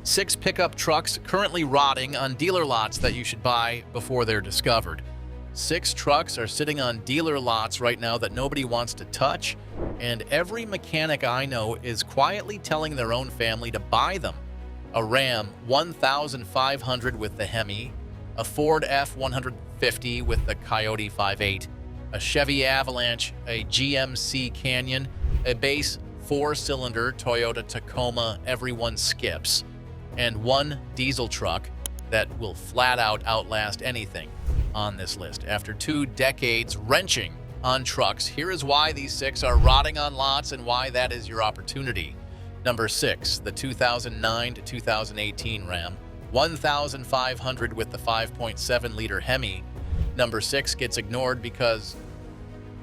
6 pickup trucks currently rotting on dealer lots that you should buy before they're discovered. 6 trucks are sitting on dealer lots right now that nobody wants to touch, and every mechanic I know is quietly telling their own family to buy them. A Ram 1500 with the Hemi, a Ford F-150 with the Coyote 5.8, a Chevy Avalanche, a GMC Canyon, a base 4-cylinder Toyota Tacoma everyone skips, and 1 diesel truck that will flat out outlast anything on this list. After 2 decades wrenching on trucks, here is why these 6 are rotting on lots and why that is your opportunity. Number 6, the 2009 to 2018 Ram 1500 with the 5.7-liter Hemi. Number 6 gets ignored because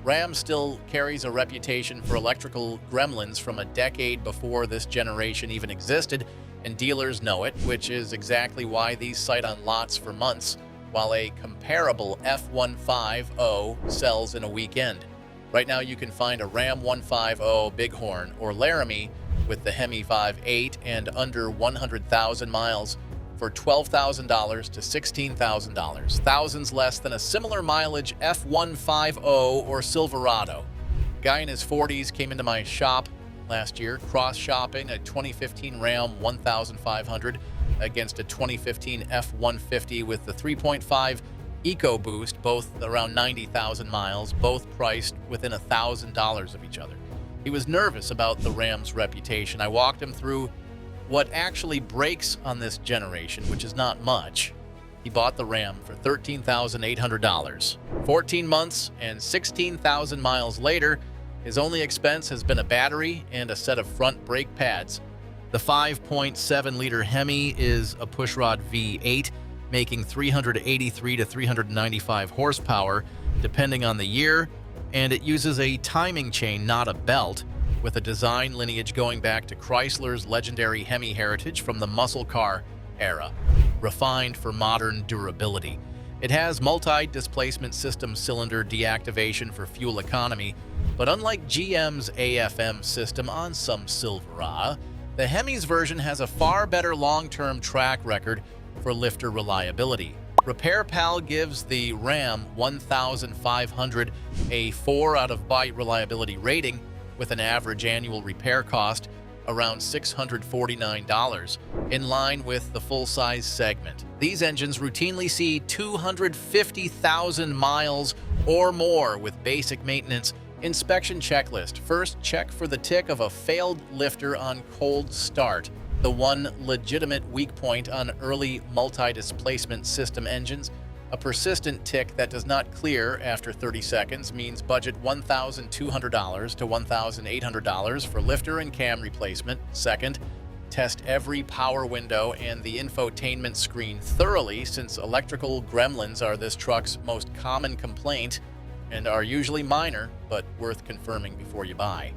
Ram still carries a reputation for electrical gremlins from a decade before this generation even existed, and dealers know it, which is exactly why these sit on lots for months, while a comparable F-150 sells in a weekend. Right now you can find a Ram 150 Bighorn or Laramie with the Hemi 5.8 and under 100,000 miles for $12,000 to $16,000, thousands less than a similar mileage F-150 or Silverado. Guy in his 40s came into my shop last year, cross-shopping a 2015 Ram 1500 against a 2015 F-150 with the 3.5 EcoBoost, both around 90,000 miles, both priced within $1,000 of each other. He was nervous about the Ram's reputation. I walked him through what actually breaks on this generation, which is not much. He bought the Ram for $13,800. 14 months and 16,000 miles later, his only expense has been a battery and a set of front brake pads. The 5.7-liter Hemi is a pushrod V8, making 383 to 395 horsepower, depending on the year, and it uses a timing chain, not a belt, with a design lineage going back to Chrysler's legendary Hemi heritage from the muscle car era, refined for modern durability. It has multi-displacement system cylinder deactivation for fuel economy, but unlike GM's AFM system on some Silverado, the Hemi's version has a far better long-term track record for lifter reliability. RepairPal gives the Ram 1500 a 4 out of 5 reliability rating with an average annual repair cost around $649, in line with the full-size segment. These engines routinely see 250,000 miles or more with basic maintenance. Inspection checklist. First, check for the tick of a failed lifter on cold start, the one legitimate weak point on early multi-displacement system engines. A persistent tick that does not clear after 30 seconds means budget $1,200 to $1,800 for lifter and cam replacement. Second, test every power window and the infotainment screen thoroughly, since electrical gremlins are this truck's most common complaint and are usually minor, but worth confirming before you buy.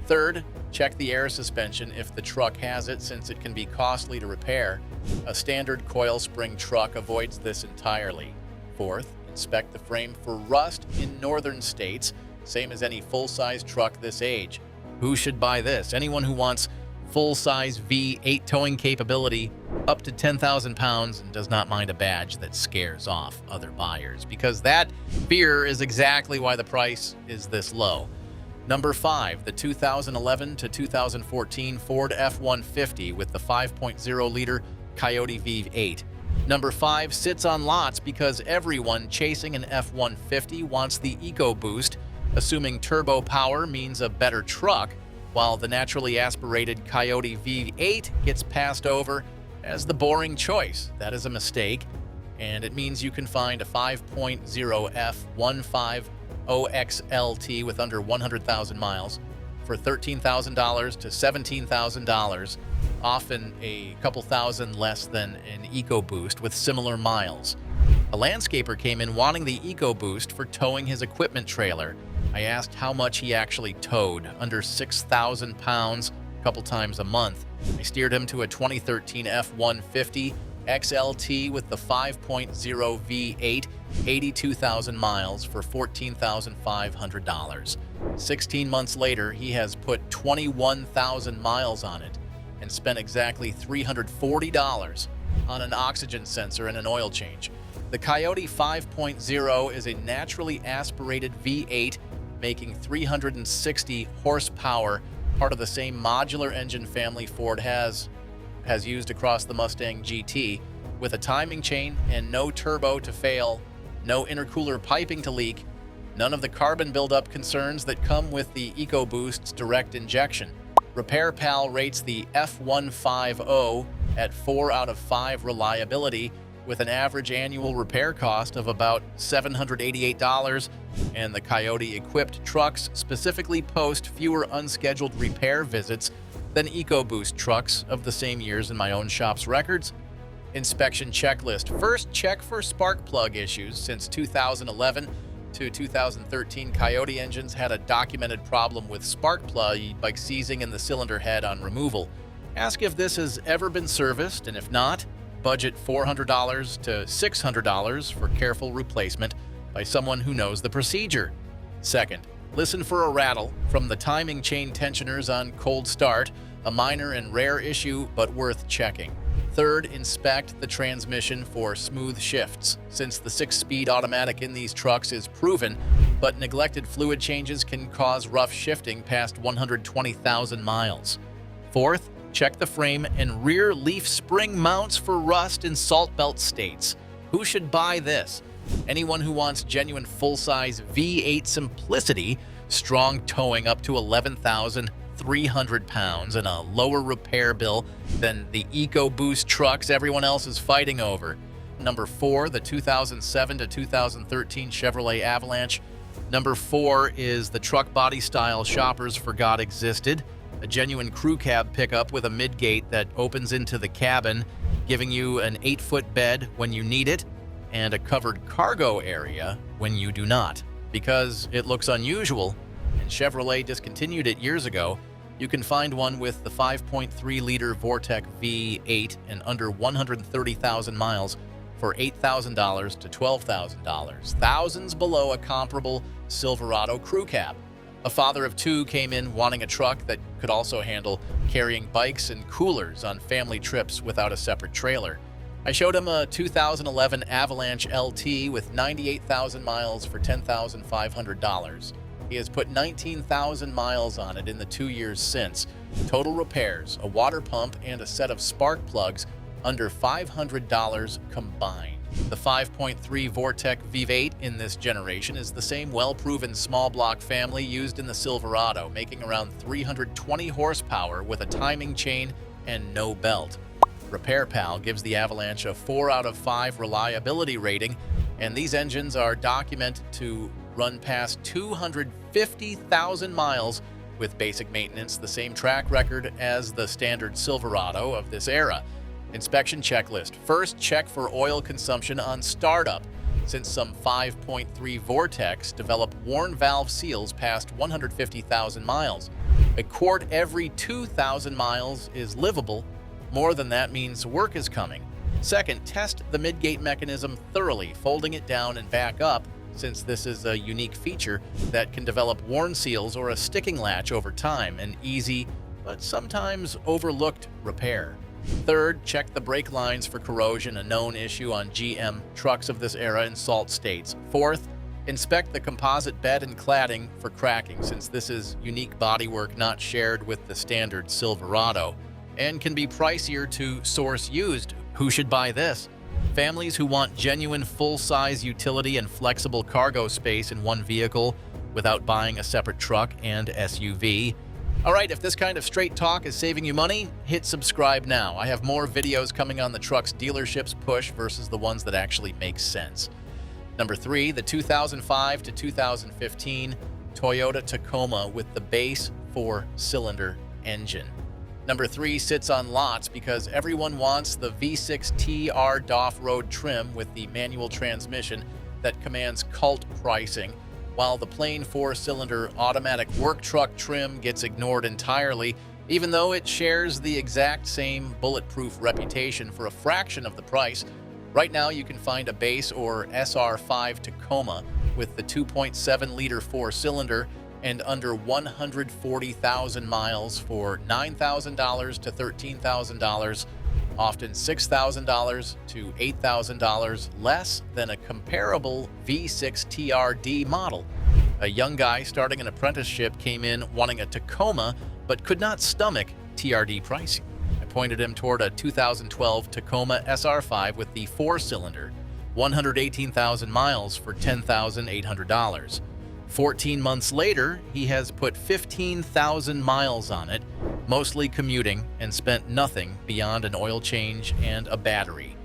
Third, check the air suspension if the truck has it, since it can be costly to repair. A standard coil spring truck avoids this entirely. Fourth, inspect the frame for rust in northern states, same as any full-size truck this age. Who should buy this? Anyone who wants full-size V8 towing capability up to 10,000 pounds and does not mind a badge that scares off other buyers, because that fear is exactly why the price is this low. Number 5, the 2011 to 2014 Ford F-150 with the 5.0-liter Coyote V8. Number 5 sits on lots because everyone chasing an F-150 wants the EcoBoost, assuming turbo power means a better truck, while the naturally aspirated Coyote V8 gets passed over as the boring choice. That is a mistake, and it means you can find a 5.0 F-150 XLT with under 100,000 miles for $13,000 to $17,000, often a couple thousand less than an EcoBoost with similar miles. A landscaper came in wanting the EcoBoost for towing his equipment trailer. I asked how much he actually towed, under 6,000 pounds, a couple times a month. I steered him to a 2013 F-150 XLT with the 5.0 V8, 82,000 miles for $14,500. 16 months later, he has put 21,000 miles on it. and spent exactly $340 on an oxygen sensor and an oil change. The Coyote 5.0 is a naturally aspirated V8 making 360 horsepower, part of the same modular engine family Ford has used across the Mustang GT, with a timing chain and no turbo to fail, no intercooler piping to leak, none of the carbon buildup concerns that come with the EcoBoost's direct injection. RepairPal rates the F150 at 4 out of 5 reliability, with an average annual repair cost of about $788, and the Coyote-equipped trucks specifically post fewer unscheduled repair visits than EcoBoost trucks of the same years in my own shop's records. Inspection checklist. First, check for spark plug issues. Since 2011 to 2013, Coyote engines had a documented problem with spark plug seizing in the cylinder head on removal. Ask if this has ever been serviced, and if not, budget $400 to $600 for careful replacement by someone who knows the procedure. Second, listen for a rattle from the timing chain tensioners on cold start, a minor and rare issue but worth checking. Third, inspect the transmission for smooth shifts. Since the 6-speed automatic in these trucks is proven, but neglected fluid changes can cause rough shifting past 120,000 miles. Fourth, check the frame and rear leaf spring mounts for rust in salt belt states. Who should buy this? Anyone who wants genuine full-size V8 simplicity, strong towing up to 11,300 pounds, and a lower repair bill than the EcoBoost trucks everyone else is fighting over. Number 4, the 2007 to 2013 Chevrolet Avalanche. Number 4 is the truck body style shoppers forgot existed. A genuine crew cab pickup with a midgate that opens into the cabin, giving you an 8-foot bed when you need it, and a covered cargo area when you do not. Because it looks unusual, and Chevrolet discontinued it years ago, you can find one with the 5.3-liter Vortec V8 and under 130,000 miles for $8,000 to $12,000, thousands below a comparable Silverado crew cab. A father of 2 came in wanting a truck that could also handle carrying bikes and coolers on family trips without a separate trailer. I showed him a 2011 Avalanche LT with 98,000 miles for $10,500. He has put 19,000 miles on it in the 2 years since. Total repairs, a water pump, and a set of spark plugs under $500 combined. The 5.3 Vortec V8 in this generation is the same well-proven small block family used in the Silverado, making around 320 horsepower with a timing chain and no belt. RepairPal gives the Avalanche a 4 out of 5 reliability rating, and these engines are documented to run past 250,000 miles with basic maintenance, the same track record as the standard Silverado of this era. Inspection checklist. First, check for oil consumption on startup, since some 5.3 Vortecs develop worn valve seals past 150,000 miles. A quart every 2,000 miles is livable. More than that means work is coming. Second, test the midgate mechanism thoroughly, folding it down and back up, since this is a unique feature that can develop worn seals or a sticking latch over time, an easy but sometimes overlooked repair. Third, check the brake lines for corrosion, a known issue on GM trucks of this era in salt states. Fourth, inspect the composite bed and cladding for cracking, since this is unique bodywork not shared with the standard Silverado, and can be pricier to source used. Who should buy this? Families who want genuine full-size utility and flexible cargo space in one vehicle without buying a separate truck and SUV. All right, if this kind of straight talk is saving you money, hit subscribe now. I have more videos coming on the truck's dealerships push versus the ones that actually make sense. Number 3, the 2005 to 2015 Toyota Tacoma with the base 4-cylinder engine. Number 3 sits on lots because everyone wants the V6 TR off-road trim with the manual transmission that commands cult pricing, while the plain 4-cylinder automatic work truck trim gets ignored entirely, even though it shares the exact same bulletproof reputation for a fraction of the price. Right now, you can find a base or SR5 Tacoma with the 2.7-liter 4-cylinder and under 140,000 miles for $9,000 to $13,000, often $6,000 to $8,000 less than a comparable V6 TRD model. A young guy starting an apprenticeship came in wanting a Tacoma but could not stomach TRD pricing. I pointed him toward a 2012 Tacoma SR5 with the 4-cylinder, 118,000 miles for $10,800. 14 months later, he has put 15,000 miles on it, mostly commuting, and spent nothing beyond an oil change and a battery.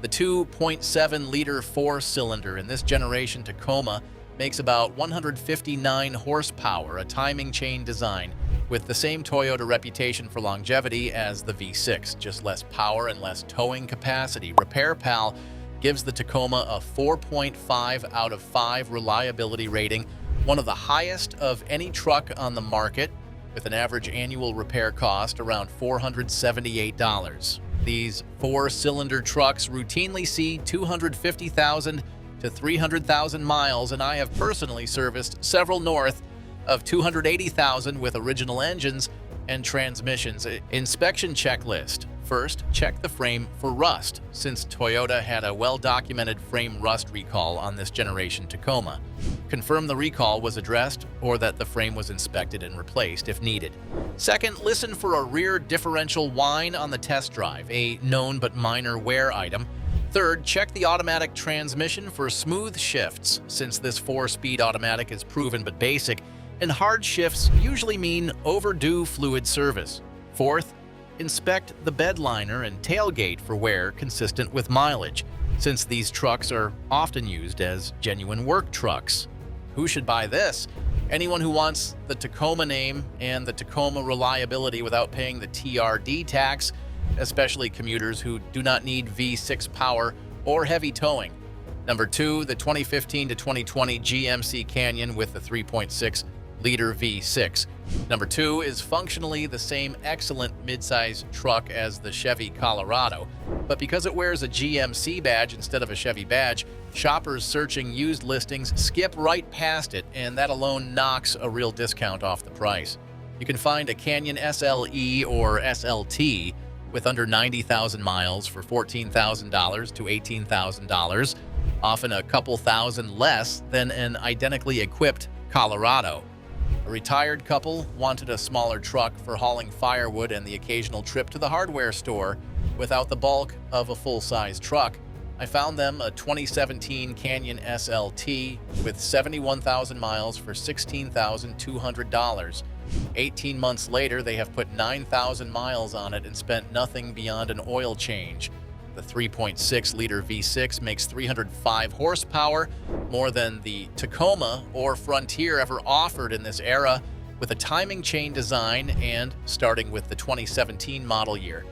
The 2.7-liter 4-cylinder in this generation Tacoma makes about 159 horsepower, a timing chain design, with the same Toyota reputation for longevity as the V6, just less power and less towing capacity. Repair Pal gives the Tacoma a 4.5 out of 5 reliability rating, one of the highest of any truck on the market, with an average annual repair cost around $478. These 4-cylinder trucks routinely see 250,000 to 300,000 miles, and I have personally serviced several north of 280,000 with original engines and transmissions. Inspection checklist. First, check the frame for rust, since Toyota had a well-documented frame rust recall on this generation Tacoma. Confirm the recall was addressed or that the frame was inspected and replaced if needed. Second, listen for a rear differential whine on the test drive, a known but minor wear item. Third, check the automatic transmission for smooth shifts, since this 4-speed automatic is proven but basic, and hard shifts usually mean overdue fluid service. Fourth, inspect the bed liner and tailgate for wear consistent with mileage, since these trucks are often used as genuine work trucks. Who should buy this? Anyone who wants the Tacoma name and the Tacoma reliability without paying the TRD tax, especially commuters who do not need V6 power or heavy towing. Number 2, the 2015 to 2020 GMC Canyon with the 3.6-liter V6. Number 2 is functionally the same excellent midsize truck as the Chevy Colorado, but because it wears a GMC badge instead of a Chevy badge, shoppers searching used listings skip right past it, and that alone knocks a real discount off the price. You can find a Canyon SLE or SLT with under 90,000 miles for $14,000 to $18,000, often a couple thousand less than an identically equipped Colorado. A retired couple wanted a smaller truck for hauling firewood and the occasional trip to the hardware store without the bulk of a full-size truck. I found them a 2017 Canyon SLT with 71,000 miles for $16,200. 18 months later, they have put 9,000 miles on it and spent nothing beyond an oil change. The 3.6-liter V6 makes 305 horsepower, more than the Tacoma or Frontier ever offered in this era, with a timing chain design and starting with the 2017 model year.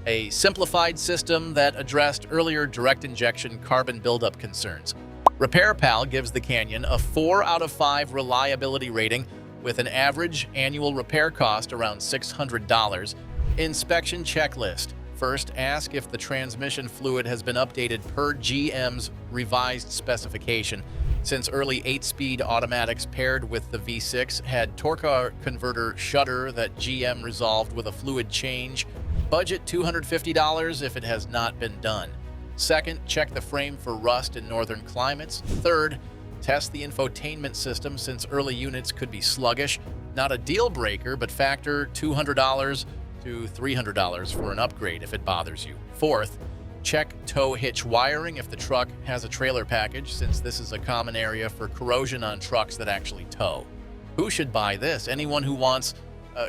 A simplified system that addressed earlier direct injection carbon buildup concerns. Repair Pal gives the Canyon a 4 out of 5 reliability rating with an average annual repair cost around $600. Inspection checklist. First, ask if the transmission fluid has been updated per GM's revised specification, since early 8-speed automatics paired with the V6 had torque converter shutter that GM resolved with a fluid change. Budget $250 if it has not been done. Second, check the frame for rust in northern climates. Third, test the infotainment system since early units could be sluggish. Not a deal breaker, but factor $200 to $300 for an upgrade if it bothers you. Fourth, check tow hitch wiring if the truck has a trailer package, since this is a common area for corrosion on trucks that actually tow. Who should buy this? Anyone who wants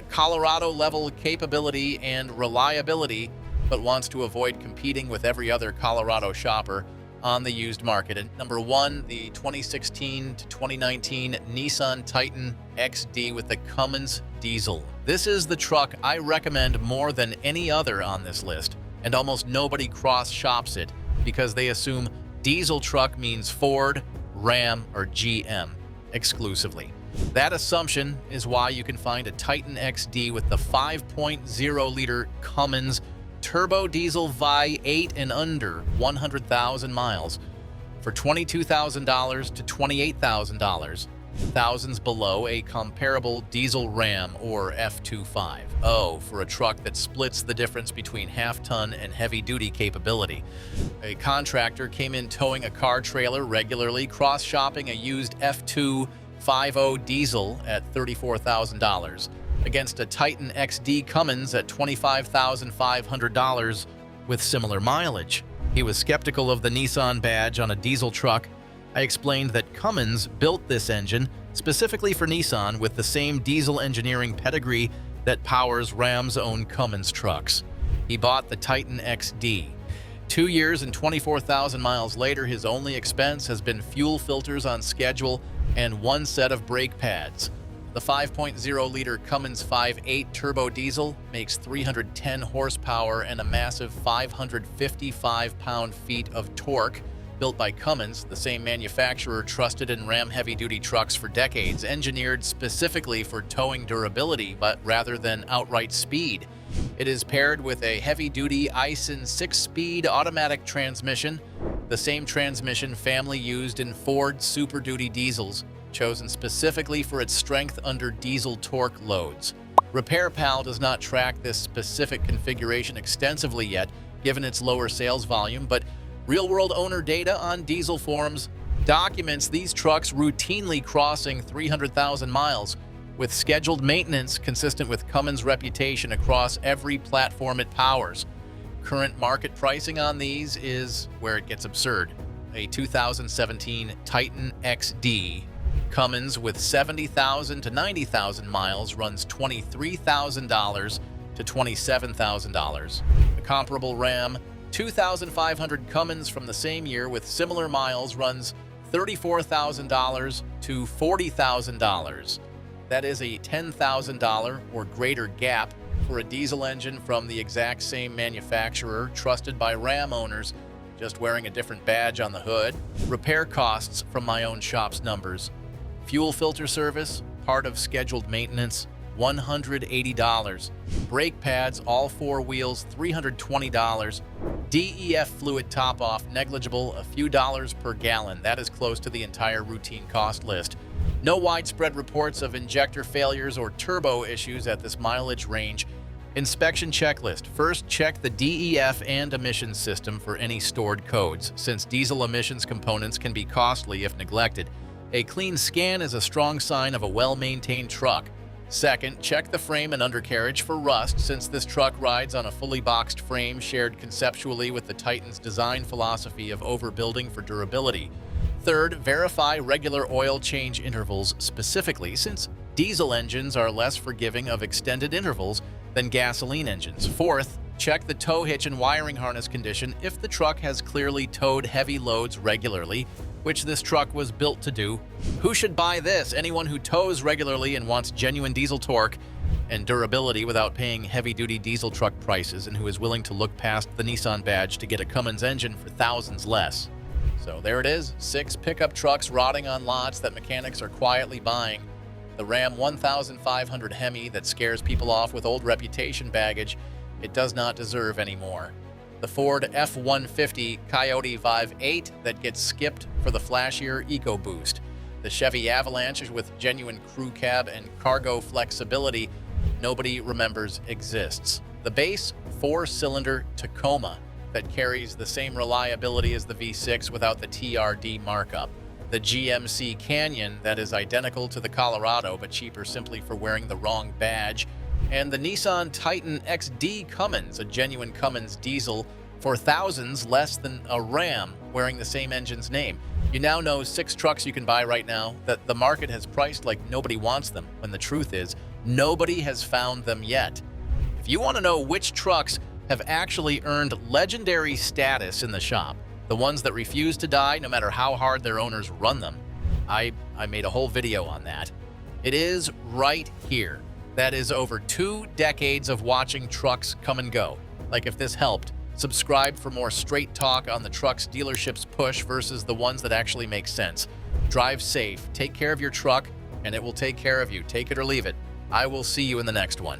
Colorado-level capability and reliability, but wants to avoid competing with every other Colorado shopper on the used market. And number 1, the 2016 to 2019 Nissan Titan XD with the Cummins diesel. This is the truck I recommend more than any other on this list, and almost nobody cross-shops it because they assume diesel truck means Ford, Ram, or GM exclusively. That assumption is why you can find a Titan XD with the 5.0-liter Cummins turbo diesel V8 and under 100,000 miles for $22,000 to $28,000, thousands below a comparable diesel Ram or F25. For a truck that splits the difference between half-ton and heavy-duty capability. A contractor came in towing a car trailer regularly, cross-shopping a used F250 diesel at $34,000 against a Titan XD Cummins at $25,500 with similar mileage. He was skeptical of the Nissan badge on a diesel truck. I explained that Cummins built this engine specifically for Nissan with the same diesel engineering pedigree that powers Ram's own Cummins trucks. He bought the Titan XD. 2 years and 24,000 miles later, his only expense has been fuel filters on schedule and one set of brake pads. The 5.0-liter Cummins 5.8 turbo diesel makes 310 horsepower and a massive 555 pound-feet of torque. Built by Cummins, the same manufacturer trusted in Ram heavy-duty trucks for decades, engineered specifically for towing durability, but rather than outright speed. It is paired with a heavy-duty Aisin 6-speed automatic transmission, the same transmission family used in Ford Super Duty diesels, chosen specifically for its strength under diesel torque loads. RepairPal does not track this specific configuration extensively yet, given its lower sales volume, but real-world owner data on diesel forums documents these trucks routinely crossing 300,000 miles, with scheduled maintenance consistent with Cummins' reputation across every platform it powers. Current market pricing on these is where it gets absurd. A 2017 Titan XD Cummins with 70,000 to 90,000 miles runs $23,000 to $27,000. A comparable Ram 2,500 Cummins from the same year with similar miles runs $34,000 to $40,000. That is a $10,000 or greater gap for a diesel engine from the exact same manufacturer, trusted by Ram owners, just wearing a different badge on the hood. Repair costs from my own shop's numbers. Fuel filter service, part of scheduled maintenance, $180. Brake pads, all 4 wheels, $320. DEF fluid top-off, negligible, a few dollars per gallon. That is close to the entire routine cost list. No widespread reports of injector failures or turbo issues at this mileage range. Inspection checklist. First, check the DEF and emissions system for any stored codes, since diesel emissions components can be costly if neglected. A clean scan is a strong sign of a well-maintained truck. Second, check the frame and undercarriage for rust, since this truck rides on a fully boxed frame shared conceptually with the Titan's design philosophy of overbuilding for durability. Third, verify regular oil change intervals specifically, since diesel engines are less forgiving of extended intervals than gasoline engines. Fourth, check the tow hitch and wiring harness condition if the truck has clearly towed heavy loads regularly, which this truck was built to do. Who should buy this? Anyone who tows regularly and wants genuine diesel torque and durability without paying heavy-duty diesel truck prices, and who is willing to look past the Nissan badge to get a Cummins engine for thousands less. So there it is, 6 pickup trucks rotting on lots that mechanics are quietly buying. The Ram 1500 Hemi that scares people off with old reputation baggage, it does not deserve anymore. The Ford F-150 Coyote Vive 8 that gets skipped for the flashier EcoBoost. The Chevy Avalanche with genuine crew cab and cargo flexibility nobody remembers exists. The base 4-cylinder Tacoma that carries the same reliability as the V6 without the TRD markup. The GMC Canyon that is identical to the Colorado but cheaper simply for wearing the wrong badge. And the Nissan Titan XD Cummins, a genuine Cummins diesel for thousands less than a Ram wearing the same engine's name. You now know 6 trucks you can buy right now that the market has priced like nobody wants them, when the truth is, nobody has found them yet. If you want to know which trucks have actually earned legendary status in the shop, the ones that refuse to die no matter how hard their owners run them, I made a whole video on that. It is right here. That is over 2 decades of watching trucks come and go. Like, if this helped, subscribe for more straight talk on the trucks dealerships push versus the ones that actually make sense. Drive safe, take care of your truck, and it will take care of you. Take it or leave it. I will see you in the next one.